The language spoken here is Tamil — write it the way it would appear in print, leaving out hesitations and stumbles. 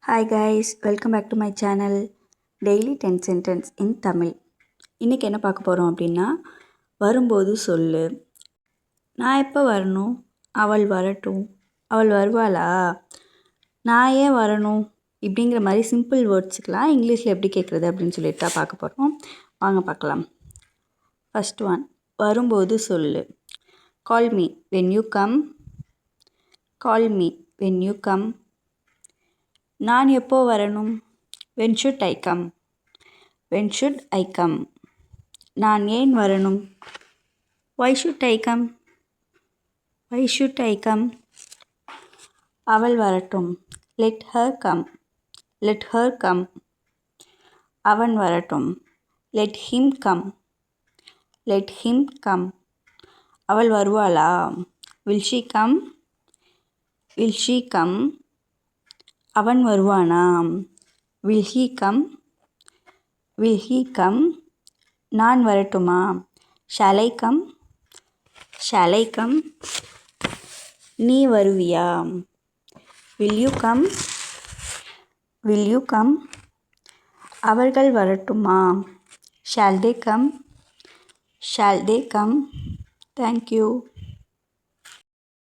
Hi guys, welcome back to my channel Daily 10 Sentence in Tamil. இன்றைக்கி என்ன பார்க்க போகிறோம் அப்படின்னா, வரும்போது சொல்லு. நான் எப்போ வரணும்? அவள் வரட்டும். அவள் வருவாளா? நான் ஏன் வரணும்? இப்படிங்கிற மாதிரி சிம்பிள் வேர்ட்ஸுக்கெலாம் இங்கிலீஷில் எப்படி கேட்குறது அப்படின்னு சொல்லிட்டு தான் பார்க்க போகிறோம். வாங்க பார்க்கலாம். ஃபர்ஸ்ட் ஒன், வரும்போது சொல்லு. Call me when you come. Call me when you come. நான் எப்போ வரணும்? when should I come? when should I come? நான் ஏன் வரணும்? why should I come? why should I come? அவள் வரட்டும். let her come. let her come. அவன் வரட்டும். let him come. let him come. அவள் வருவாளா? will she come? will she come? அவன் வருவானா? will he come? will he come? நான் வரட்டுமா? shall I come? shall I come? நீ வருவியா? will you come? will you come? அவர்கள் வரட்டுமா? shall they come? shall they come? Thank you.